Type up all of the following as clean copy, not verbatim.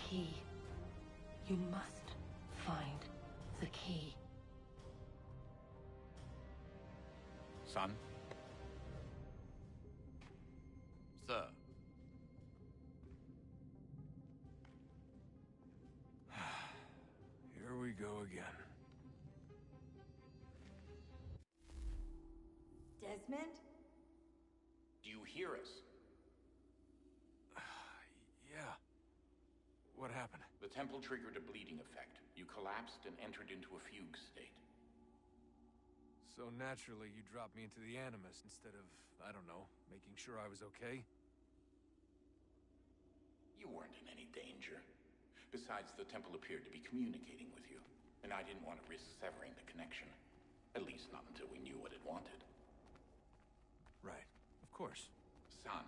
key. You must find the key. Son? Sir? Here we go again. Desmond? Do you hear us? Yeah. What happened? The temple triggered a bleeding effect. You collapsed and entered into a fugue state. So naturally, you dropped me into the Animus instead of, I don't know, making sure I was okay? You weren't in any danger. Besides, the temple appeared to be communicating with you, and I didn't want to risk severing the connection. At least not until we knew what it wanted. Right. Of course. Son,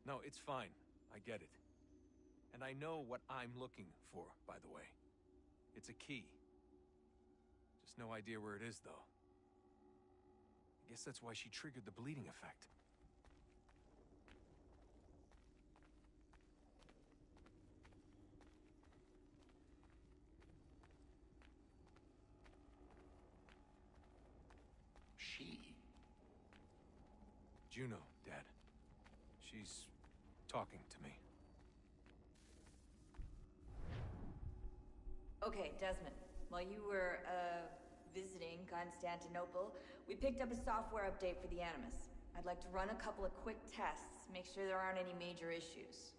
No, it's fine. I get it. And I know what I'm looking for, by the way. It's a key. Just no idea where it is, though. I guess that's why she triggered the bleeding effect. She? Juno, Dad. She's talking to me. Okay, Desmond. While you were, visiting Constantinople, we picked up a software update for the Animus. I'd like to run a couple of quick tests, make sure there aren't any major issues.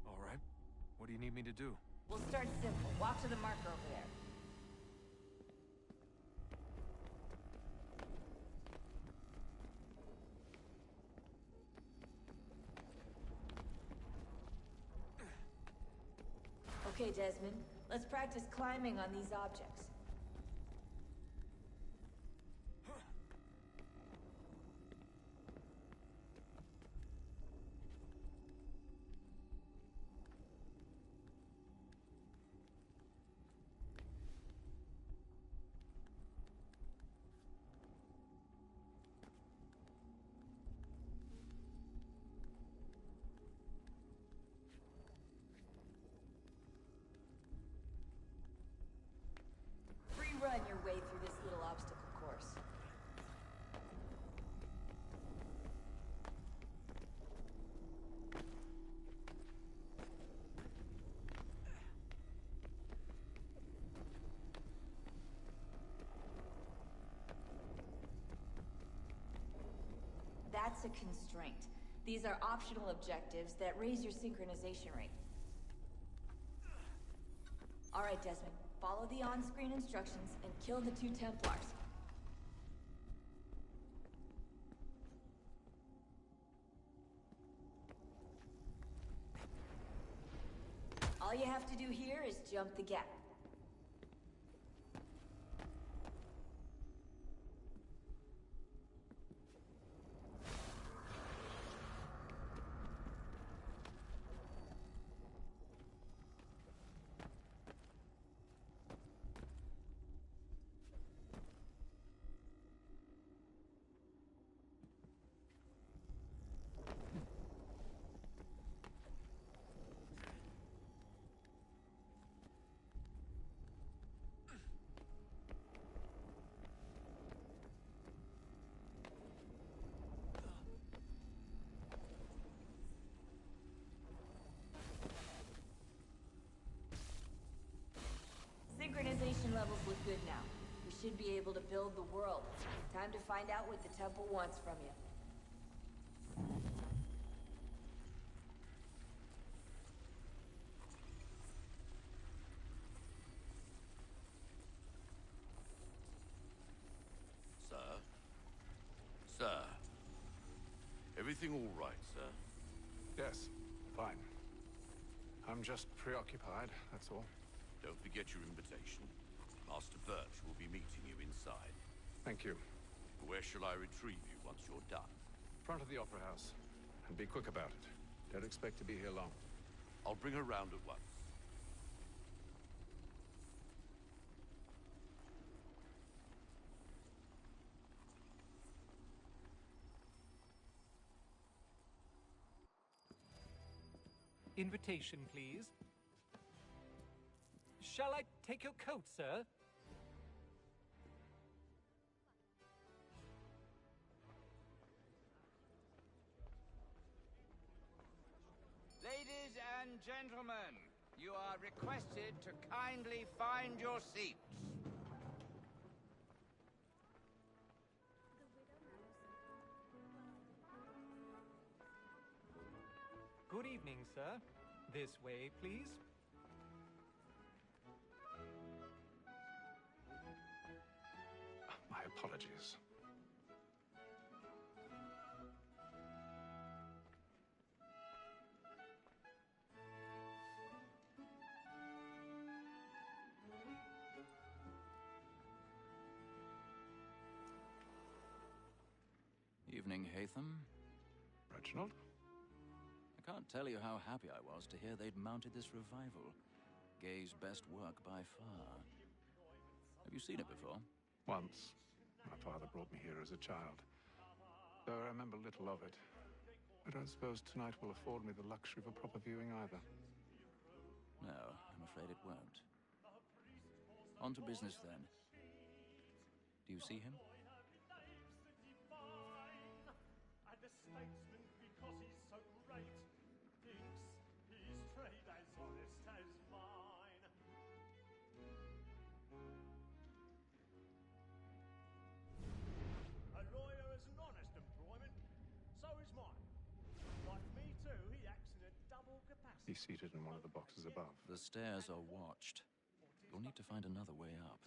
All right. What do you need me to do? We'll start simple. Walk to the marker over there. Okay, Desmond. Let's practice climbing on these objects. Run your way through this little obstacle course. That's a constraint. These are optional objectives that raise your synchronization rate. All right, Desmond. Follow the on-screen instructions and kill the 2 Templars. All you have to do here is jump the gap. Synchronization levels look good now. We should be able to build the world. Time to find out what the temple wants from you. Sir? Sir? Everything all right, sir? Yes, fine. I'm just preoccupied, that's all. Don't forget your invitation. Master Birch will be meeting you inside. Thank you. Where shall I retrieve you once you're done? Front of the Opera House. And be quick about it. Don't expect to be here long. I'll bring her round at once. Invitation, please. Shall I take your coat, sir? Ladies and gentlemen, you are requested to kindly find your seats. Good evening, sir. This way, please. My apologies. Evening, Hatham. Reginald? I can't tell you how happy I was to hear they'd mounted this revival. Gay's best work by far. Have you seen it before? Once. My father brought me here as a child. Though I remember little of it. I don't suppose tonight will afford me the luxury of a proper viewing either. No, I'm afraid it won't. On to business, then. Do you see him? He's seated in one of the boxes above. The stairs are watched. You'll need to find another way up.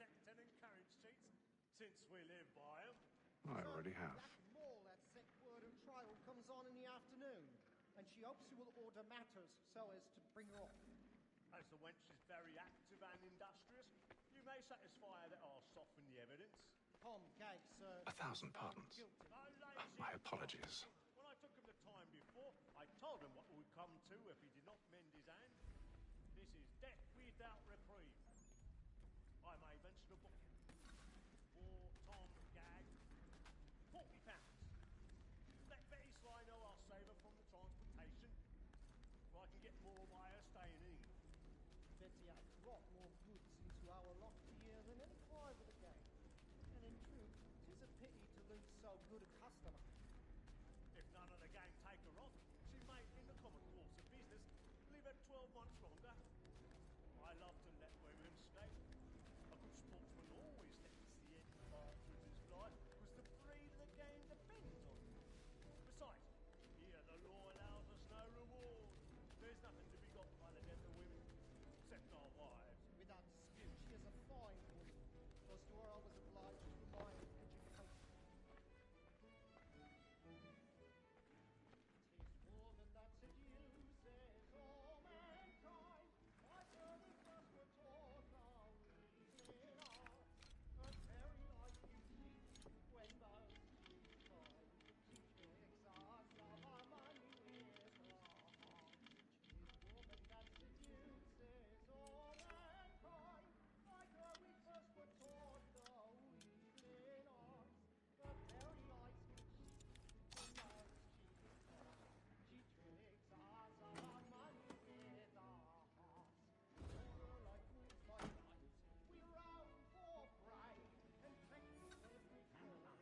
I already have. That set word of trial comes on in the afternoon, and she hopes you will order matters so as to bring her off. As the wench is very active and industrious, you may satisfy her that I'll soften the evidence. Tom gags, sir. 1,000 pardons. My apologies. When I took him the time before, I told him what would come to if he did not mend his hand. This is death without reprieve. I may venture to book him. For Tom Gag, £40. Let Betty Sly know I'll save her from the transportation, so I can get more by her staying in. Betty has brought more goods into our lofty year than any private again. And in truth, 'tis a pity to lose so good a customer. If none of the gang take her off, she may, in the common course of business, live at 12 months longer. I love to let women stay. A good sportsman always lets the end of partridge's fly, because the breed of the game depends on it. Besides, here the law allows us no reward. There's nothing to be got by the death of women, except our wives. Without dispute, she is a fine woman. Thus to her I was obliged to rely on education. 'Tis woman that seduces all mankind. My early first were taught our reasoning are. A very like beauty when those she tried. She tricks us of our money with love. 'Tis woman that seduces all mankind. Like her we first were taught the reasoning are. A very like beauty when those she tried. She tricks us of our money with love. More like fools by night, we roam for prey, and peck every corner.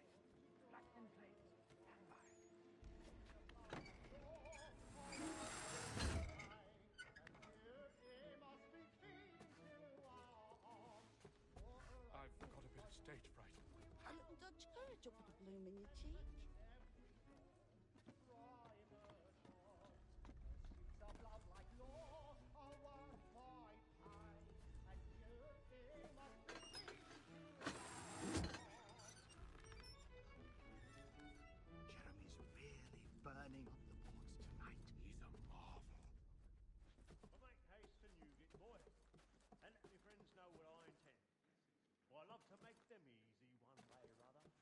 Black and plate, stand by. I've got a bit of stage fright. A little Dutch courage will put a bloom in your cheek. Jeremy's really burning up the boards tonight. He's a marvel. But make haste and use it, boy. And let your friends know what I intend. For I love to make them easy one way or other.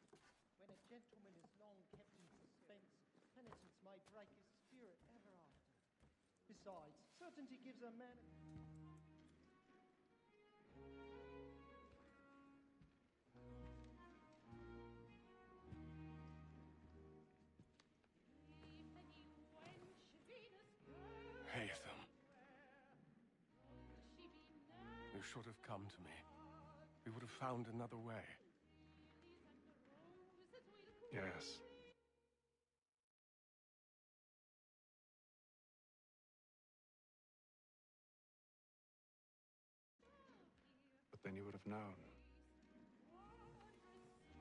When a gentleman is long kept in suspense, penitence may break his spirit ever after. Besides, certainty gives a man... Hatham. You should have come to me. We would have found another way. Yes. But then you would have known.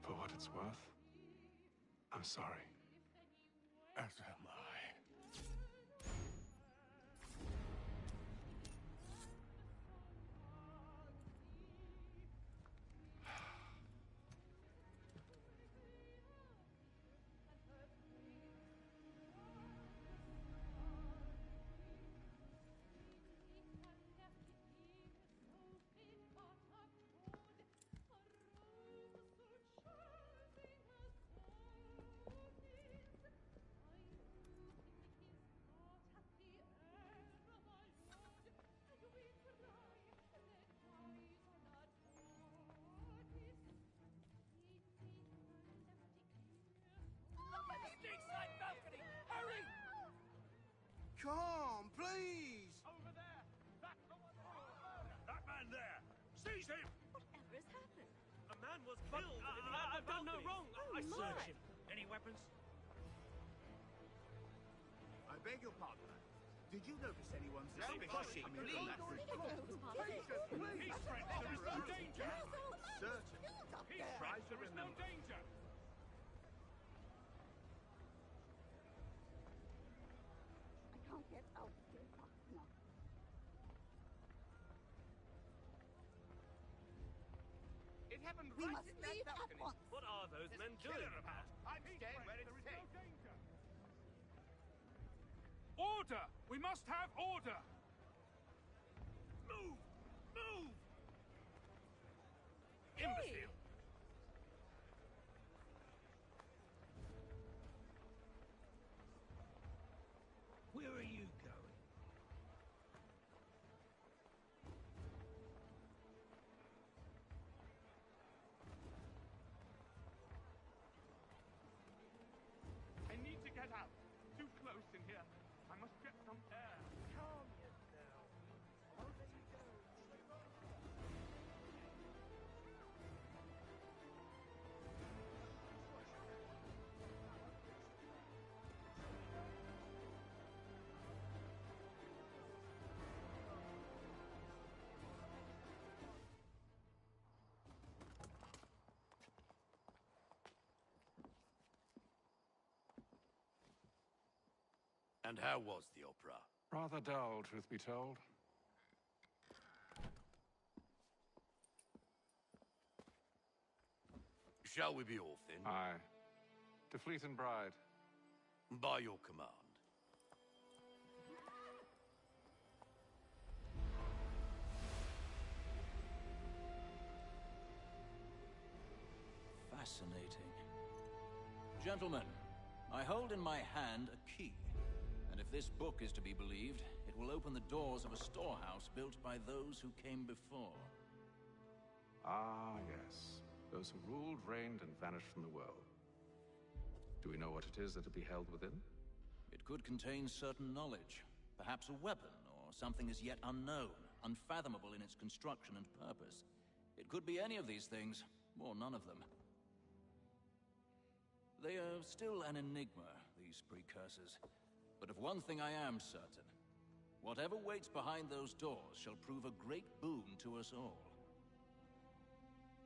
For what it's worth, I'm sorry. As am I. Calm, please! Over there! That's the one! That man there! Seize him! Whatever has happened? A man was killed! I've done no wrong! I searched him. Any weapons? I beg your pardon, man. Did you notice anyone's... Don't push him, please. Please, He's French! There is no danger! certain. He's French! There is no danger! I can't get out of here fast enough. It happened We right must in that leave at balcony. once. What are those men doing about? I'm staying where it's safe. danger! Order! We must have order! Move! Move! Imbecile! Where are you going? I need to get out. Too close in here. I must get some air. Calm yourself. I'll let you go. And how was the opera? Rather dull, truth be told. Shall we be off then? Aye. To Fleet and Bride. By your command. Fascinating. Gentlemen, I hold in my hand a key. And if this book is to be believed, it will open the doors of a storehouse built by those who came before. Ah, yes. Those who ruled, reigned, and vanished from the world. Do we know what it is that will be held within? It could contain certain knowledge, perhaps a weapon, or something as yet unknown, unfathomable in its construction and purpose. It could be any of these things, or none of them. They are still an enigma, these precursors. But of one thing I am certain. Whatever waits behind those doors shall prove a great boon to us all.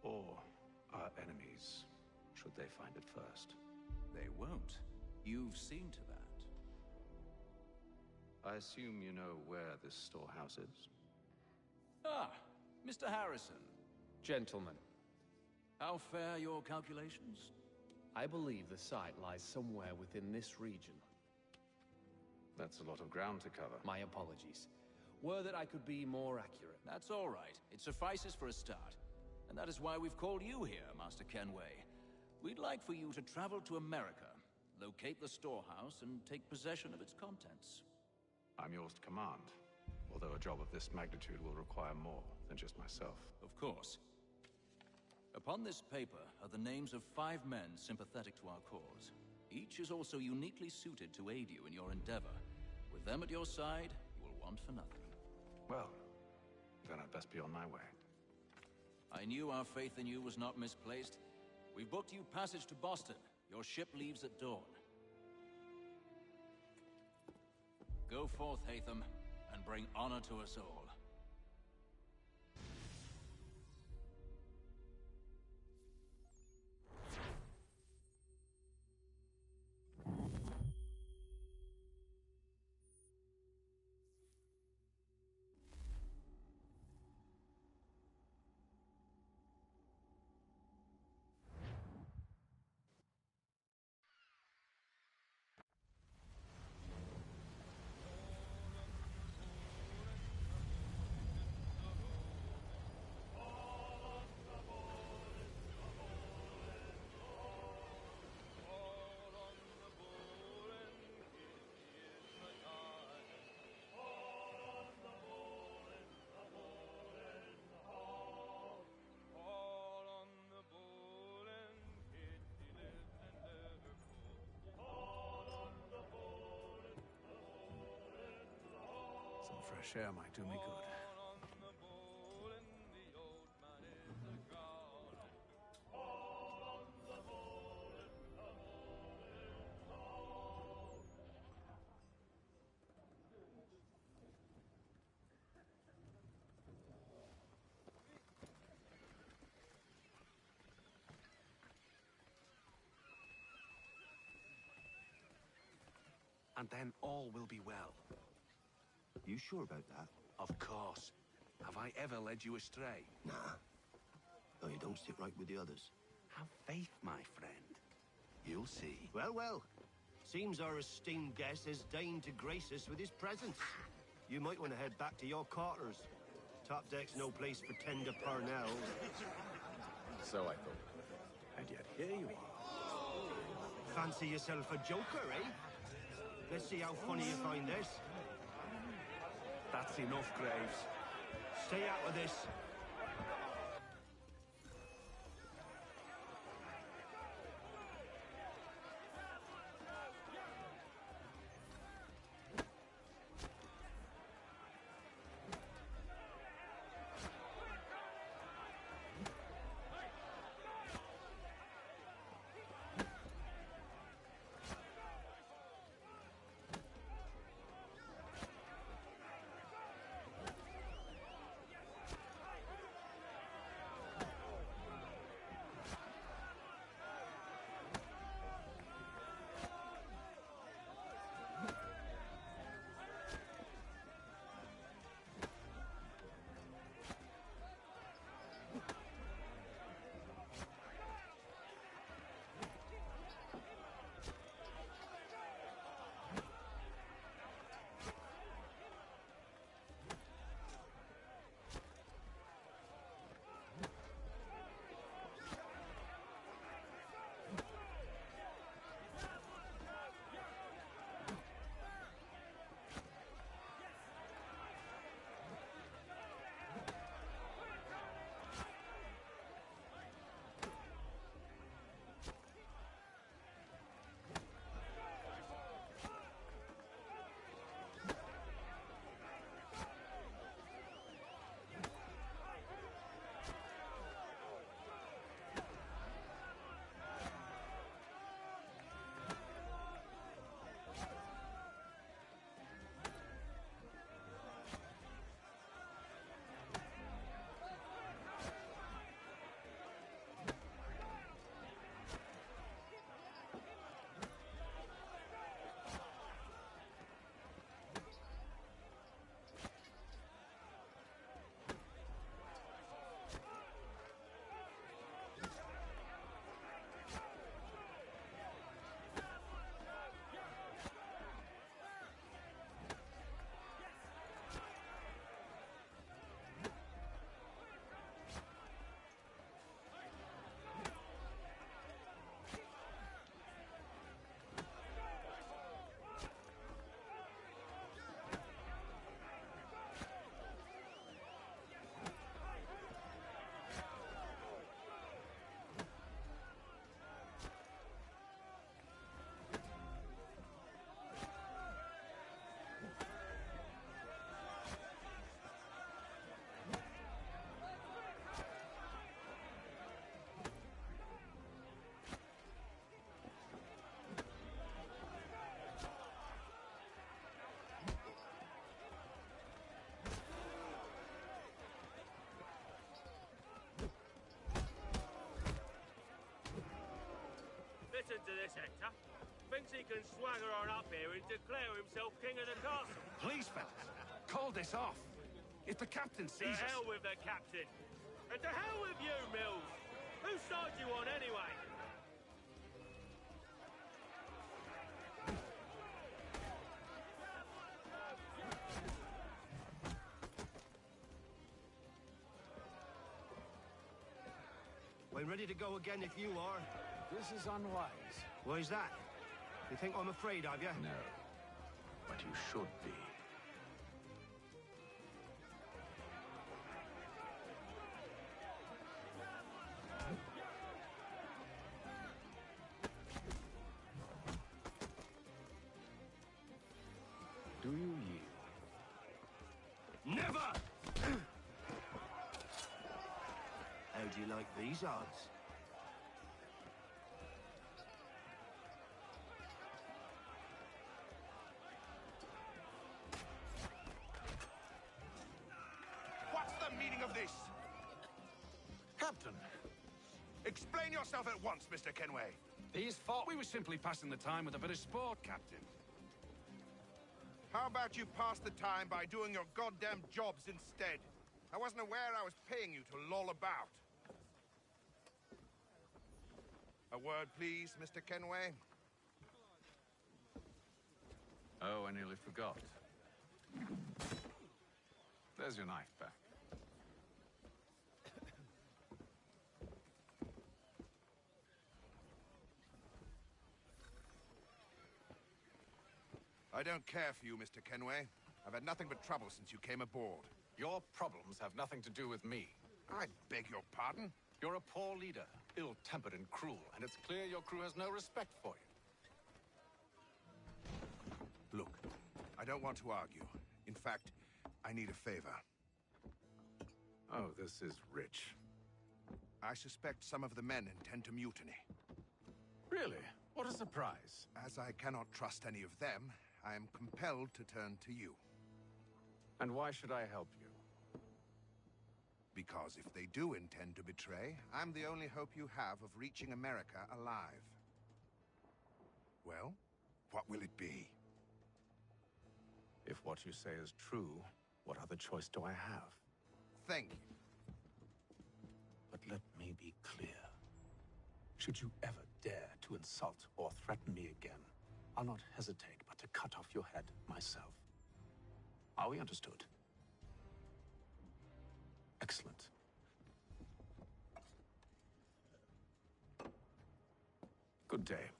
Or our enemies, should they find it first. They won't. You've seen to that. I assume you know where this storehouse is? Ah, Mr. Harrison. Gentlemen, How fare your calculations? I believe the site lies somewhere within this region. That's a lot of ground to cover. My apologies. Were that I could be more accurate. That's all right. It suffices for a start. And that is why we've called you here, Master Kenway. We'd like for you to travel to America, locate the storehouse, and take possession of its contents. I'm yours to command, although a job of this magnitude will require more than just myself. Of course. Upon this paper are the names of 5 men sympathetic to our cause. Each is also uniquely suited to aid you in your endeavor. With them at your side, you will want for nothing. Well, then I'd best be on my way. I knew our faith in you was not misplaced. We've booked you passage to Boston. Your ship leaves at dawn. Go forth, Hatham, and bring honor to us all. Fresh air might do me good. And then all will be well. You sure about that? Of course. Have I ever led you astray? Nah. Though you don't sit right with the others. Have faith, my friend. You'll see. Well, well. Seems our esteemed guest has deigned to grace us with his presence. You might want to head back to your quarters. Top deck's no place for tender parnells. So I thought. And yet here you are. Fancy yourself a joker, eh? Let's see how funny you find this. That's enough, Graves. Stay out of this. Listen to this, Hector. Thinks he can swagger on up here and declare himself king of the castle. Please, fellas, call this off. If the captain To sees us... hell with the captain. And to hell with you, Mills. Whose side you on, anyway? We're ready to go again if you are. This is unwise. Why's that? You think I'm afraid of you? No, but you should be. Do you yield? Never! How do you like these odds? What's the meaning of this? Captain! Explain yourself at once, Mr. Kenway. These thought we were simply passing the time with a bit of sport, Captain. How about you pass the time by doing your goddamn jobs instead? I wasn't aware I was paying you to loll about. A word, please, Mr. Kenway. Oh, I nearly forgot. There's your knife back. I don't care for you, Mr. Kenway. I've had nothing but trouble since you came aboard. Your problems have nothing to do with me. I beg your pardon? You're a poor leader, ill-tempered and cruel, and it's clear your crew has no respect for you. Look, I don't want to argue. In fact, I need a favor. Oh, this is rich. I suspect some of the men intend to mutiny. Really? What a surprise. As I cannot trust any of them, I am compelled to turn to you. And why should I help you? Because if they do intend to betray, I'm the only hope you have of reaching America alive. Well, what will it be? If what you say is true, what other choice do I have? Thank you. But let me be clear. Should you ever dare to insult or threaten me again, I'll not hesitate but to cut off your head myself. Are we understood? Excellent. Good day.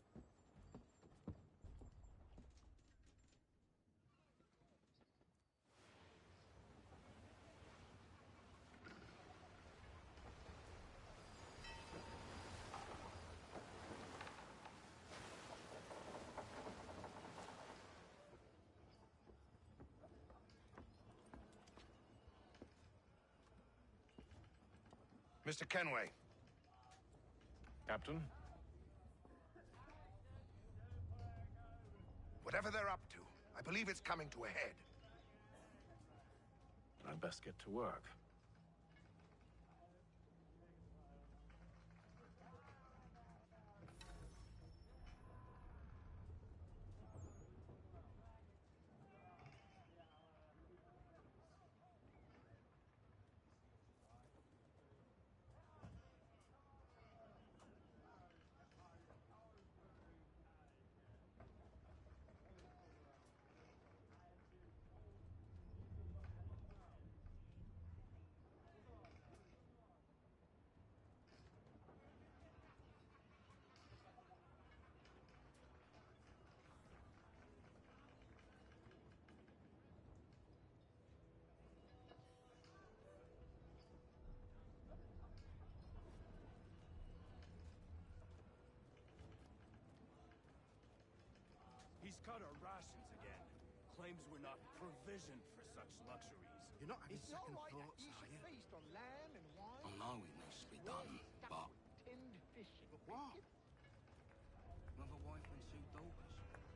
Mr. Kenway. Captain? Whatever they're up to, I believe it's coming to a head. I'd best get to work. He's cut our rations again. Claims we're not provisioned for such luxuries. You're not having It's not second like thoughts, you are should you? feast on lamb and wine. I know it needs to be done, but Tinned fish and What? bacon. with a wife and two daughters,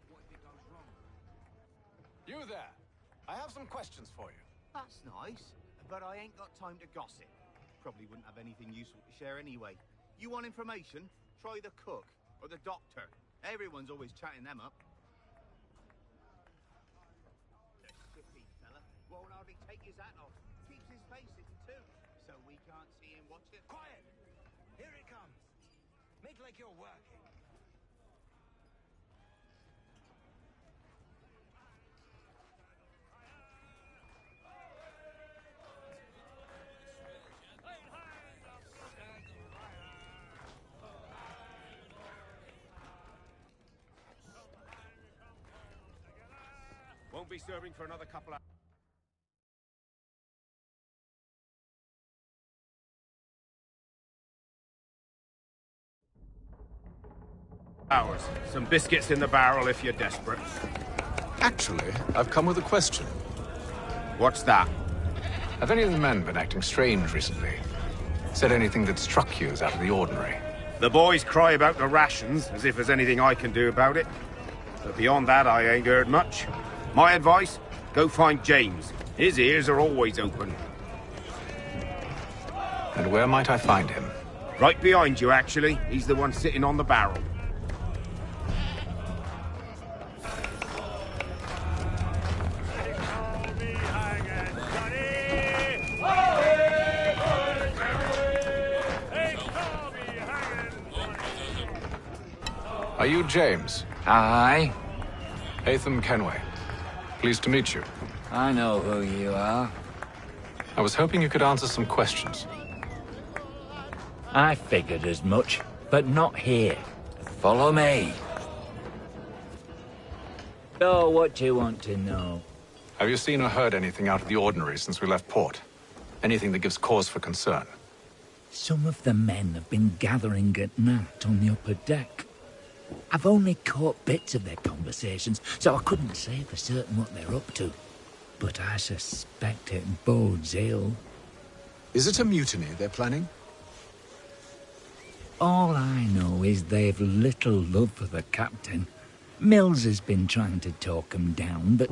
what if it goes wrong? You there! I have some questions for you. That's nice, but I ain't got time to gossip. Probably wouldn't have anything useful to share anyway. You want information? Try the cook. or the doctor. Everyone's always chatting them up. The shifty fella won't hardly take his hat off. Keeps his face hidden too, so we can't see him watch it. Quiet! Here it comes. Make like you're working. Won't be serving for another couple of hours. Some biscuits in the barrel if you're desperate. Actually, I've come with a question. What's that? Have any of the men been acting strange recently? Said anything that struck you as out of the ordinary? The boys cry about the rations, as if there's anything I can do about it. But beyond that, I ain't heard much. My advice? Go find James. His ears are always open. And where might I find him? Right behind you, actually. He's the one sitting on the barrel. Are you James? Aye. Hatham Kenway. Pleased to meet you. I know who you are. I was hoping you could answer some questions. I figured as much, but not here. Follow me. So, what do you want to know? Have you seen or heard anything out of the ordinary since we left port? Anything that gives cause for concern? Some of the men have been gathering at night on the upper deck. I've only caught bits of their conversations, so I couldn't say for certain what they're up to. But I suspect it bodes ill. Is it a mutiny they're planning? All I know is they've little love for the captain. Mills has been trying to talk him down, but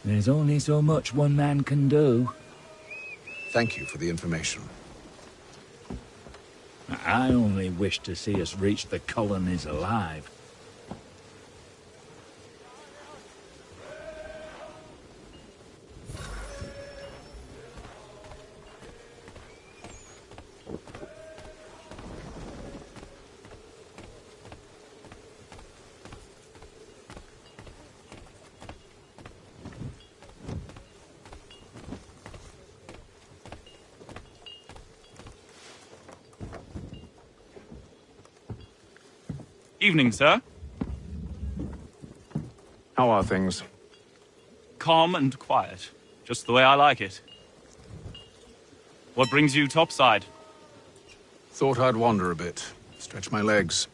there's only so much one man can do. Thank you for the information. I only wish to see us reach the colonies alive. Evening, sir. How are things? Calm and quiet. Just the way I like it. What brings you topside? Thought I'd wander a bit. Stretch my legs.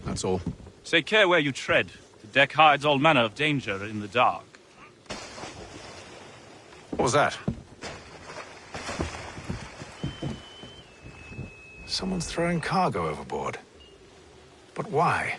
That's all. Take care where you tread. The deck hides all manner of danger in the dark. What was that? Someone's throwing cargo overboard. But why?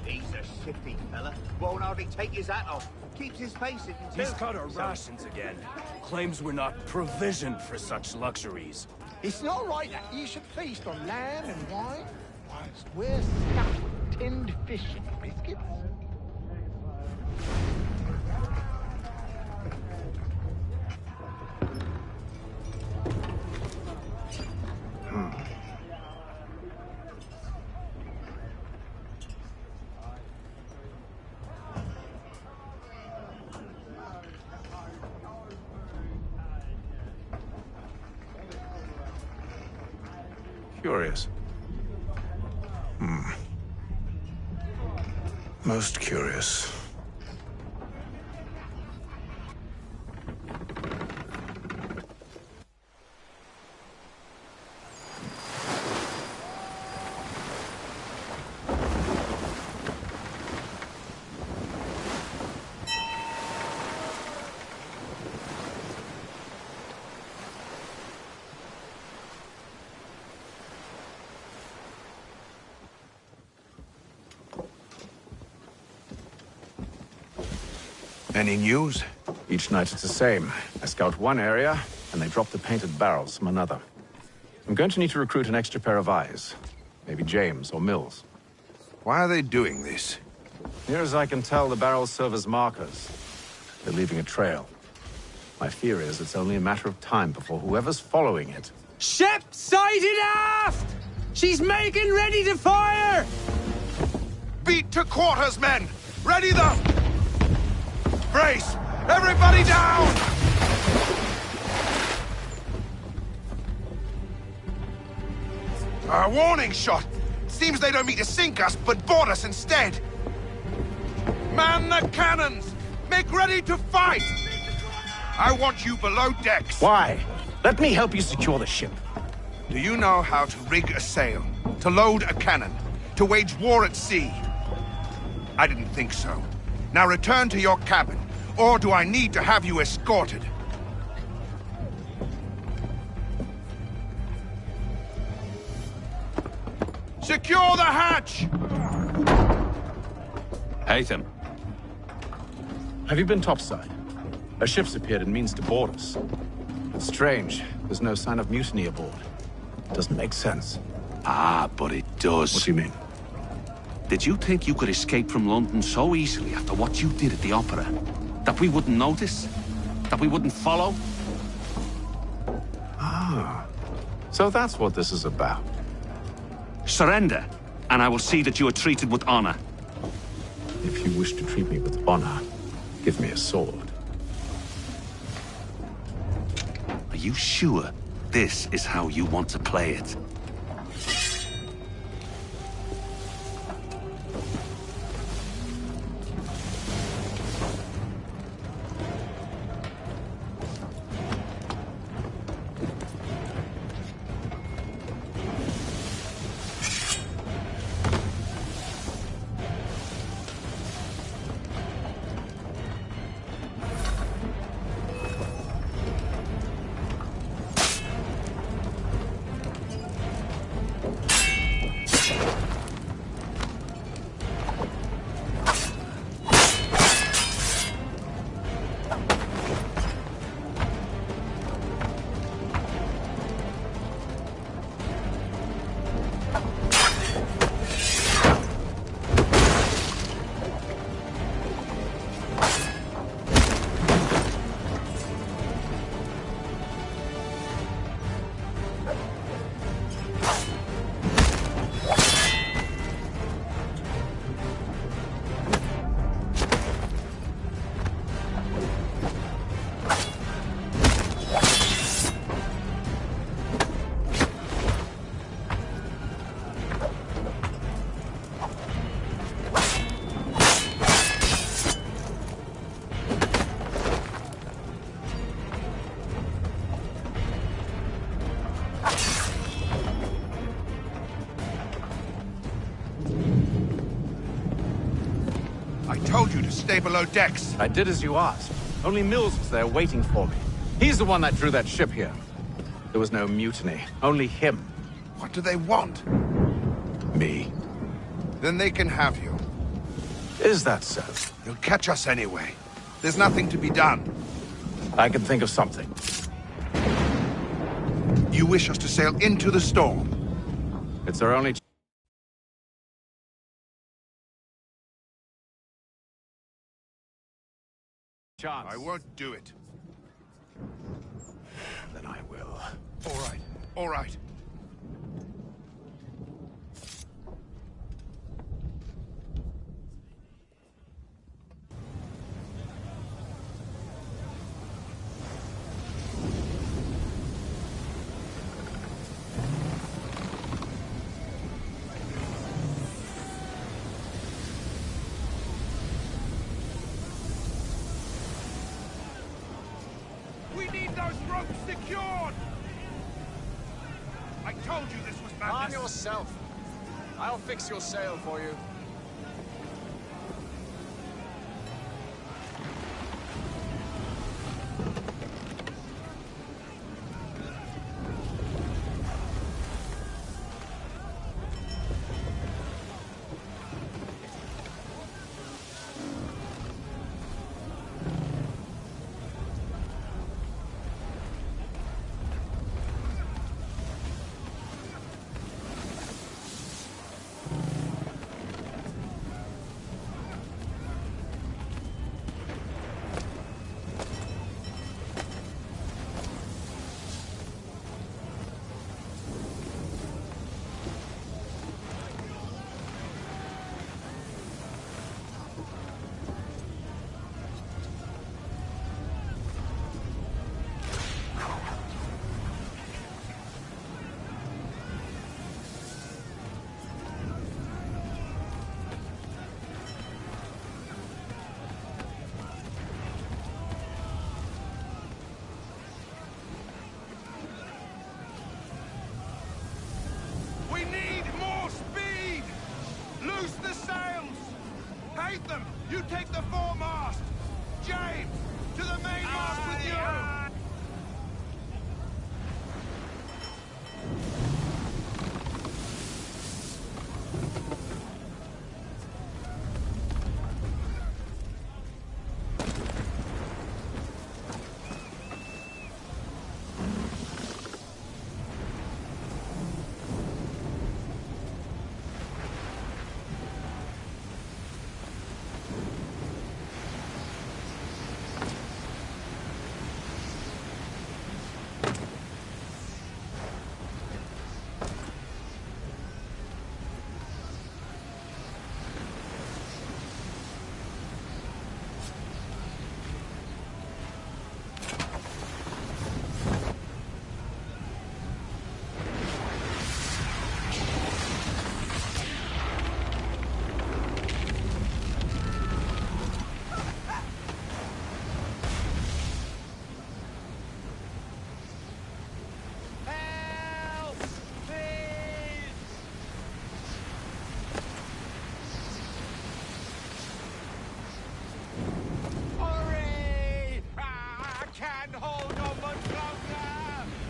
He's a shifty fella. Won't hardly take his hat off. Keeps his face hidden too. He's cut our rations again. Claims we're not provisioned for such luxuries. It's not right that you should feast on lamb and wine, whilst we're stuffed with tinned fish and biscuits. Curious. Most curious. Any news? Each night it's the same. I scout one area, and they drop the painted barrels from another. I'm going to need to recruit an extra pair of eyes. Maybe James or Mills. Why are they doing this? Near as I can tell, the barrels serve as markers. They're leaving a trail. My fear is it's only a matter of time before whoever's following it... Ship sighted aft! She's making ready to fire! Beat to quarters, men! Ready the... Brace! Everybody down! A warning shot! Seems they don't mean to sink us, but board us instead! Man the cannons! Make ready to fight! I want you below decks! Why? Let me help you secure the ship. Do you know how to rig a sail? To load a cannon? To wage war at sea? I didn't think so. Now return to your cabin, or do I need to have you escorted? Secure the hatch! Haytham. Have you been topside? A ship's appeared and means to board us. It's strange. There's no sign of mutiny aboard. Doesn't make sense. Ah, but it does. What do you mean? Did you think you could escape from London so easily after what you did at the opera? That we wouldn't notice? That we wouldn't follow? Ah. So that's what this is about. Surrender, and I will see that you are treated with honor. If you wish to treat me with honor, give me a sword. Are you sure this is how you want to play it? Stay below decks. I did as you asked. Only Mills was there waiting for me. He's the one that drew that ship here. There was no mutiny, only him. What do they want? Me. Then they can have you. Is that so? They'll catch us anyway. There's nothing to be done. I can think of something. You wish us to sail into the storm? It's our only chance. I won't do it. Then I will. All right. All right. Secured! I told you this was madness. Arm yourself. I'll fix your sail for you.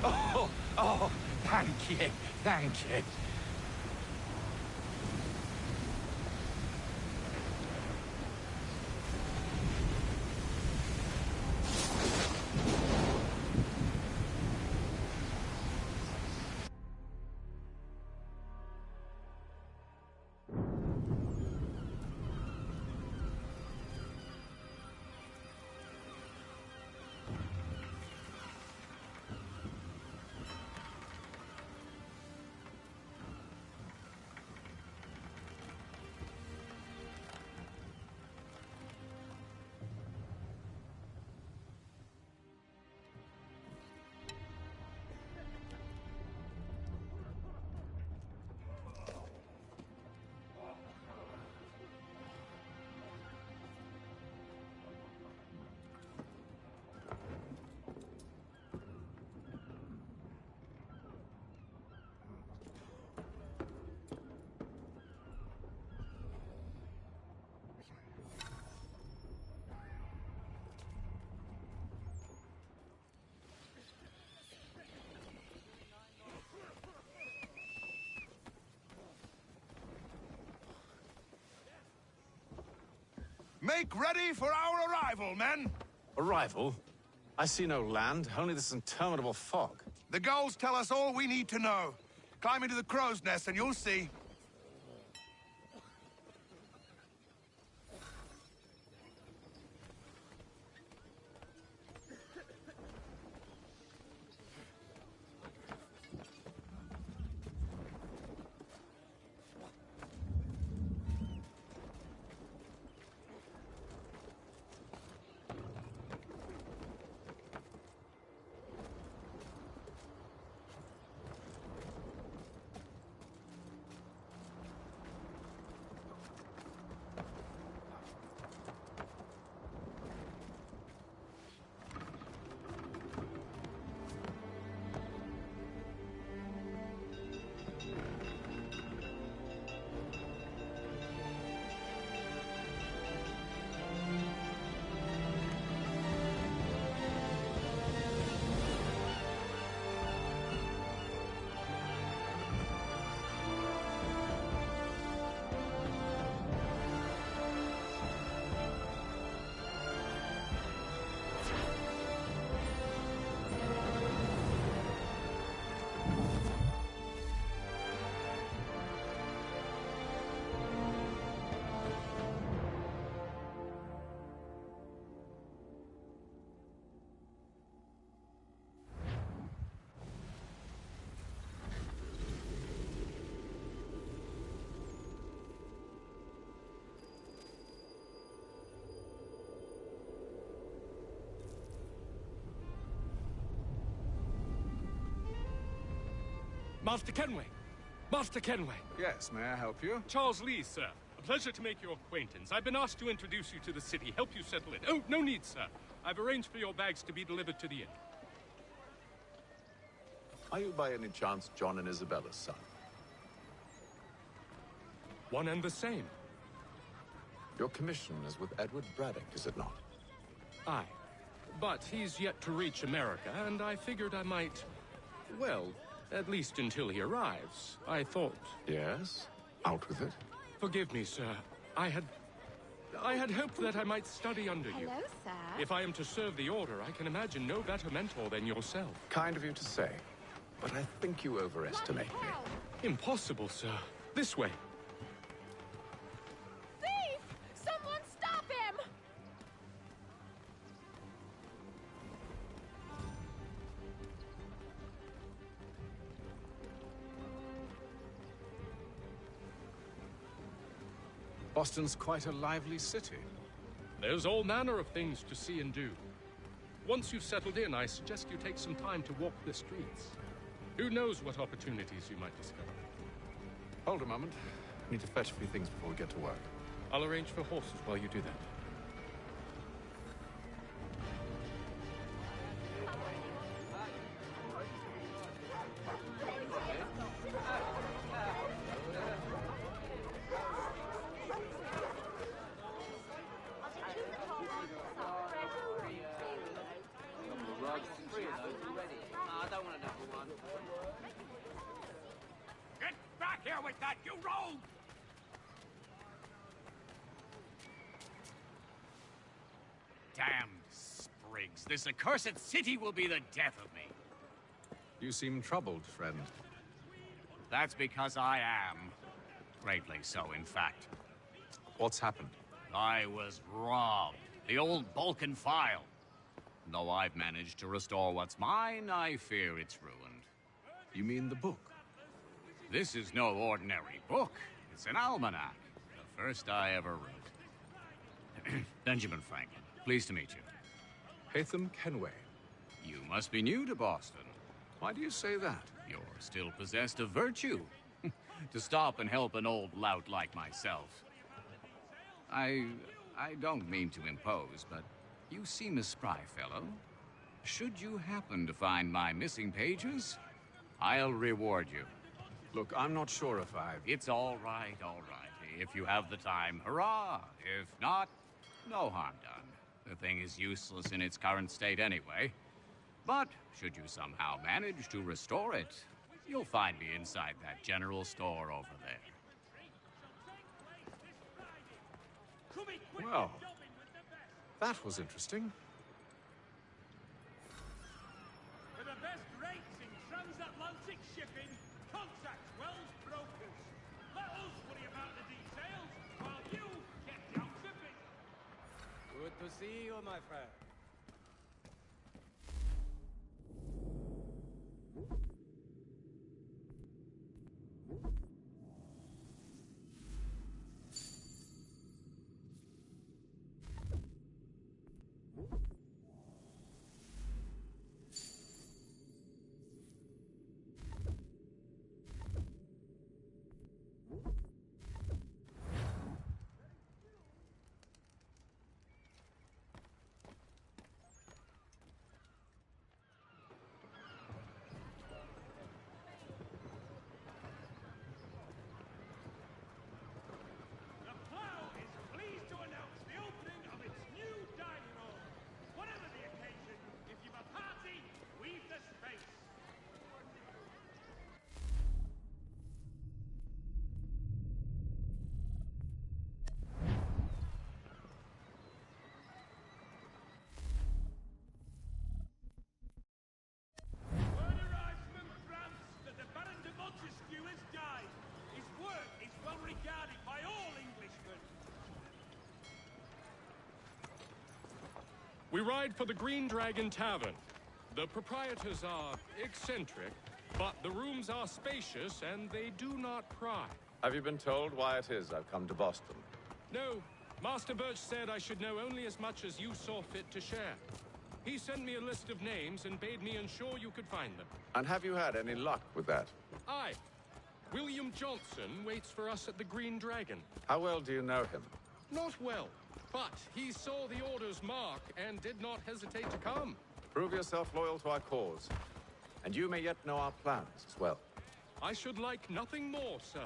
Oh, thank you, thank you. Make ready for our arrival, men! Arrival? I see no land, only this interminable fog. The gulls tell us all we need to know. Climb into the crow's nest and you'll see. Master Kenway! Master Kenway! Yes, may I help you? Charles Lee, sir. A pleasure to make your acquaintance. I've been asked to introduce you to the city, help you settle in. Oh, no need, sir. I've arranged for your bags to be delivered to the inn. Are you by any chance John and Isabella's son? One and the same. Your commission is with Edward Braddock, is it not? Aye. But he's yet to reach America, and I figured I might... well, at least until he arrives. I thought... Yes? Out with it. Forgive me, sir. I had hoped that I might study under you. Hello, sir. If I am to serve the Order, I can imagine no better mentor than yourself. Kind of you to say, but I think you overestimate me. Impossible, sir. This way. Thief! Someone stop him! Boston's quite a lively city. There's all manner of things to see and do. Once you've settled in, I suggest you take some time to walk the streets. Who knows what opportunities you might discover. Hold a moment. I need to fetch a few things before we get to work. I'll arrange for horses while you do that. I don't want to know. here with that, you rogue! Damned sprigs. This accursed city will be the death of me. You seem troubled, friend. That's because I am. Greatly so, in fact. What's happened? I was robbed. The old Balkan file. Though I've managed to restore what's mine, I fear it's ruined. You mean the book? This is no ordinary book. It's an almanac. The first I ever wrote. Benjamin Franklin, pleased to meet you. Hatham Kenway. You must be new to Boston. Why do you say that? You're still possessed of virtue. To stop and help an old lout like myself. I don't mean to impose, but you seem a spry fellow. Should you happen to find my missing pages, I'll reward you. Look, I'm not sure if I've... It's all right, all right. If you have the time, hurrah! If not, no harm done. The thing is useless in its current state anyway. But should you somehow manage to restore it, you'll find me inside that general store over there. Well, that was interesting. For the best rates in transatlantic shipping, contact Wells Brokers. Let us worry about the details while you get down shipping. Good to see you, my friend. We ride for the Green Dragon Tavern. The proprietors are eccentric, but the rooms are spacious and they do not pry. Have you been told why it is I've come to Boston? No, Master Birch said I should know only as much as you saw fit to share. He sent me a list of names and bade me ensure you could find them. And have you had any luck with that? Aye. William Johnson waits for us at the Green Dragon. How well do you know him? Not well, but he saw the order's mark and did not hesitate to come. Prove yourself loyal to our cause. And you may yet know our plans as well. I should like nothing more, sir.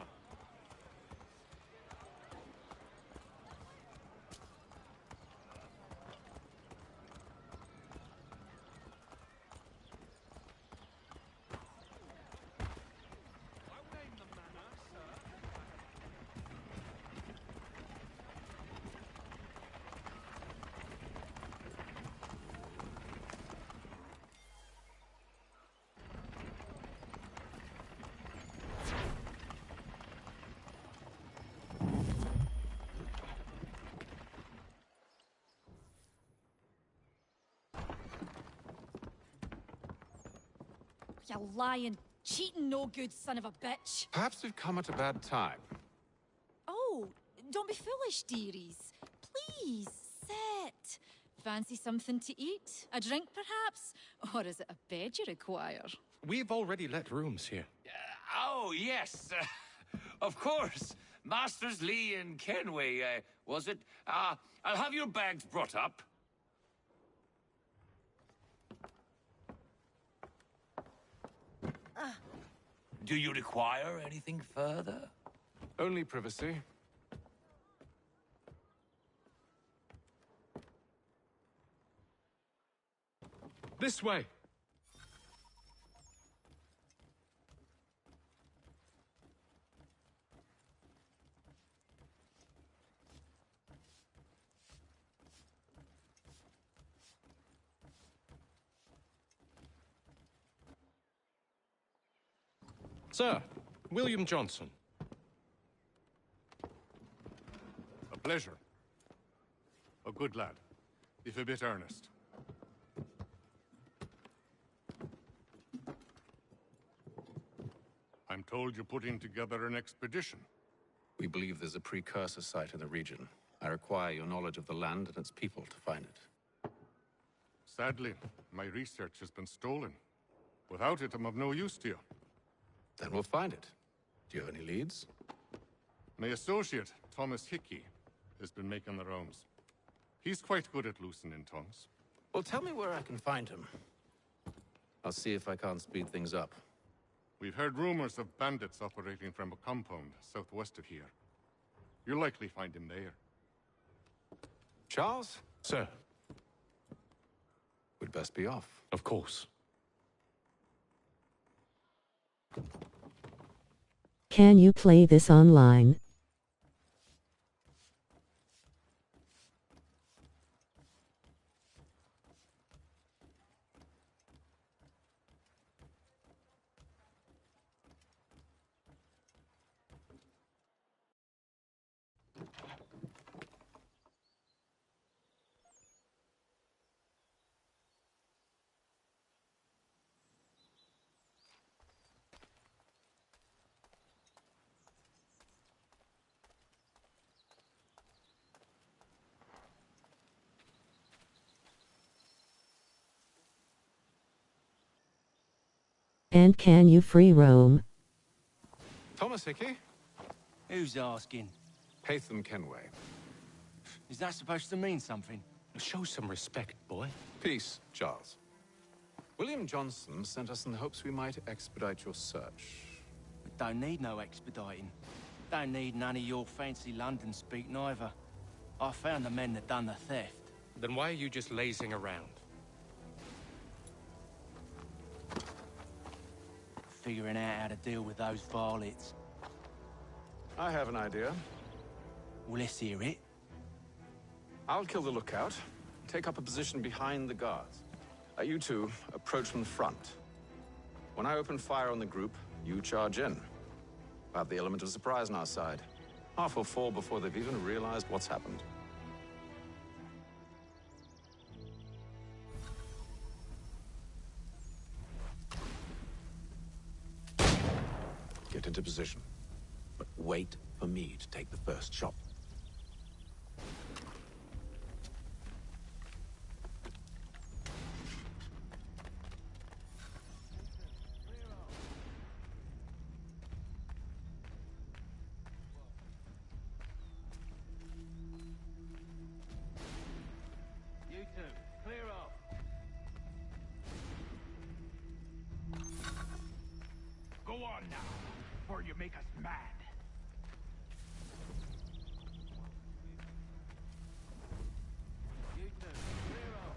You lying, cheating, no good son of a bitch. Perhaps we've come at a bad time. Oh, don't be foolish, dearies. Please, sit. Fancy something to eat? A drink, perhaps? Or is it a bed you require? We've already let rooms here. Oh, yes. Of course. Masters Lee and Kenway, was it? I'll have your bags brought up. Do you require anything further? Only privacy. This way. Sir, William Johnson. A pleasure. A good lad, if a bit earnest. I'm told you're putting together an expedition. We believe there's a precursor site in the region. I require your knowledge of the land and its people to find it. Sadly, my research has been stolen. Without it, I'm of no use to you. Then we'll find it. Do you have any leads? My associate, Thomas Hickey, has been making the rounds. He's quite good at loosening tongues. Well, tell me where I can find him. I'll see if I can't speed things up. We've heard rumors of bandits operating from a compound southwest of here. You'll likely find him there. Charles? Sir. We'd best be off. Of course. Can you play this online? And can you free roam? Thomas Hickey? Who's asking? Haytham Kenway. Is that supposed to mean something? Show some respect, boy. Peace, Charles. William Johnson sent us in the hopes we might expedite your search. We don't need no expediting. Don't need none of your fancy London speak neither. I found the men that done the theft. Then why are you just lazing around? Figuring out how to deal with those varlets. I have an idea. Well, let's hear it. I'll kill the lookout, take up a position behind the guards. You two approach from the front. When I open fire on the group, you charge in. We'll have the element of surprise on our side. Half will fall before they've even realized what's happened. Get into position, but wait for me to take the first shot. You two, clear off. Go on now, before you make us mad. You two, clear off.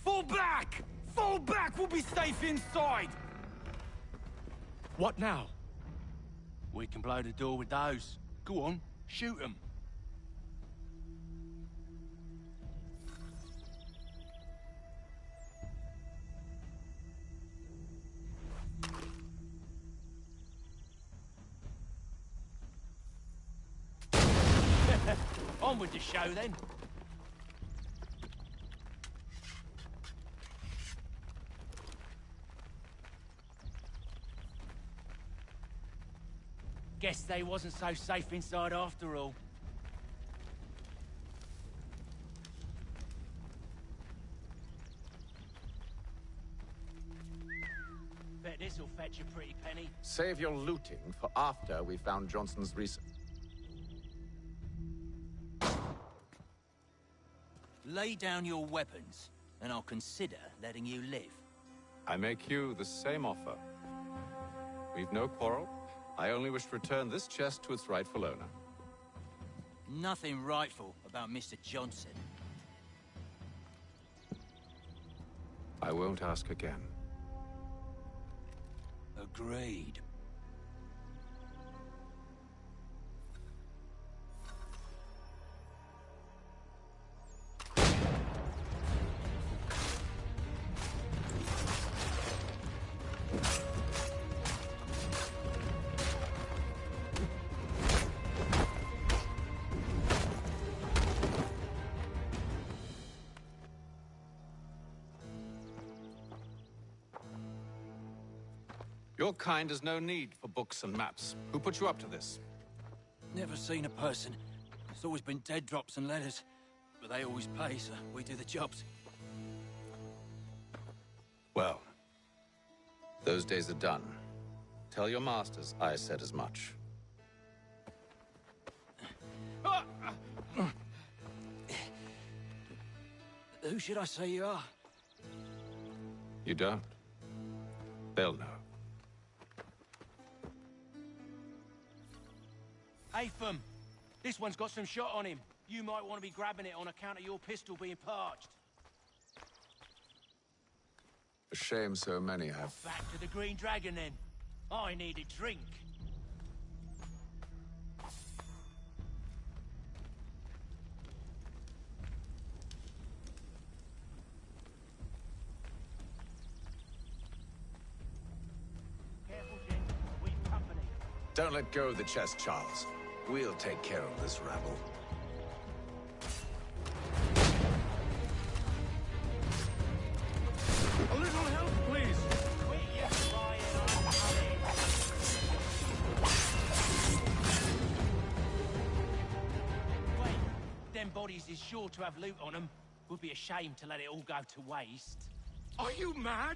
Fall back! Fall back! We'll be safe inside! What now? We can blow the door with those. Go on, shoot them. On with the show then. Guess they wasn't so safe inside after all. Bet this'll fetch a pretty penny. Save your looting for after we found Johnson's research. lay down your weapons, and I'll consider letting you live. I make you the same offer. We've no quarrel. I only wish to return this chest to its rightful owner. Nothing rightful about Mr. Johnson. I won't ask again. Agreed. Your kind has no need for books and maps. Who put you up to this? Never seen a person. It's always been dead drops and letters. But they always pay, so we do the jobs. Well, those days are done. Tell your masters I said as much. Who should I say you are? You don't? They'll know. Hey, Fum. This one's got some shot on him. You might want to be grabbing it on account of your pistol being parched. A shame so many have. Back to the Green Dragon, then. I need a drink. Careful, Jen. We've company. Don't let go of the chest, Charles. We'll take care of this rabble. A little help, please. Wait, them bodies is sure to have loot on them. Would be a shame to let it all go to waste. Are you mad?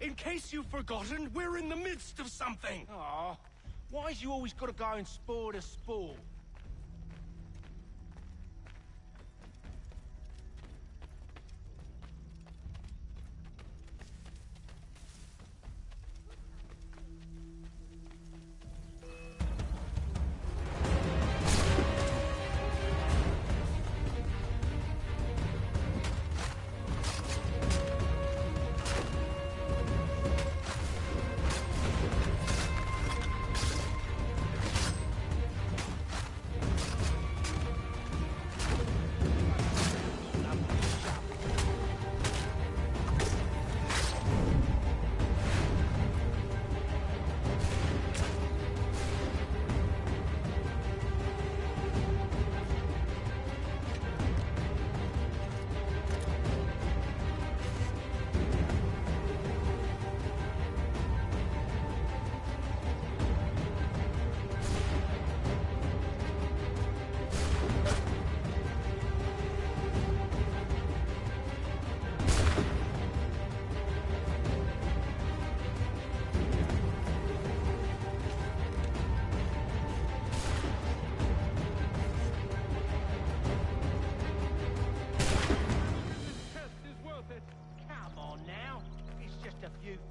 In case you've forgotten, we're in the midst of something. Aw, why's you always got to go and spoil the sport?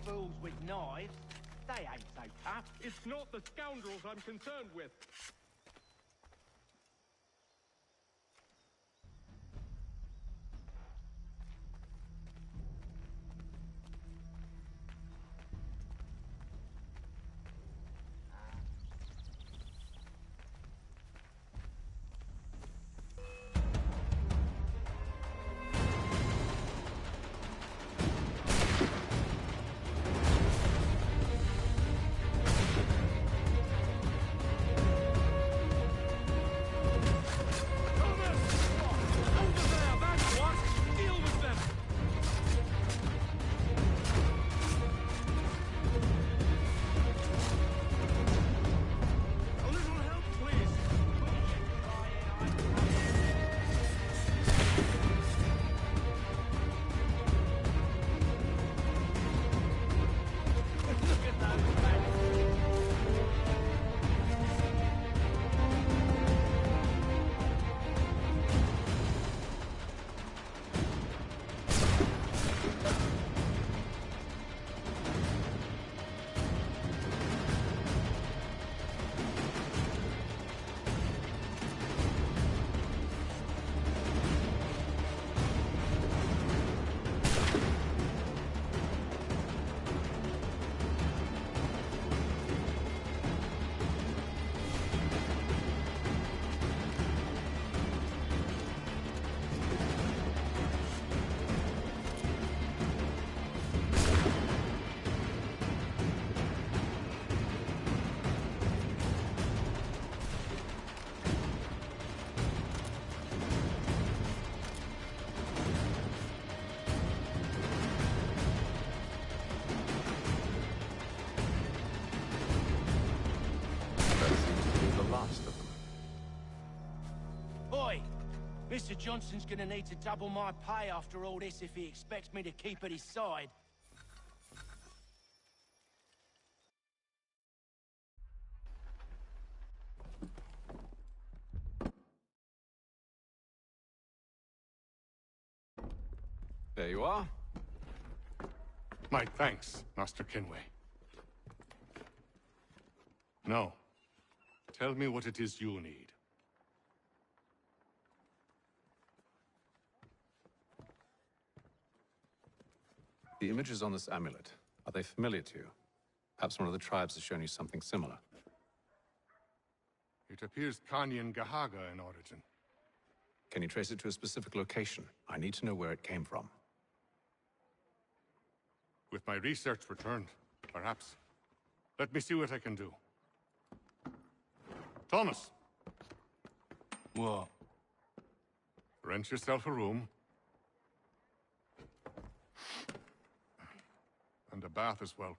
Fools with knives. They ain't so tough. It's not the scoundrels I'm concerned with. Mr. Johnson's gonna need to double my pay after all this if he expects me to keep at his side. There you are. My thanks, Master Kenway. Now, tell me what it is you need. The images on this amulet, are they familiar to you? Perhaps one of the tribes has shown you something similar. It appears Kanyan Gahaga in origin. Can you trace it to a specific location? I need to know where it came from. With my research returned, perhaps. Let me see what I can do. Thomas! What? Rent yourself a room. And a bath as well.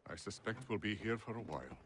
I suspect we'll be here for a while.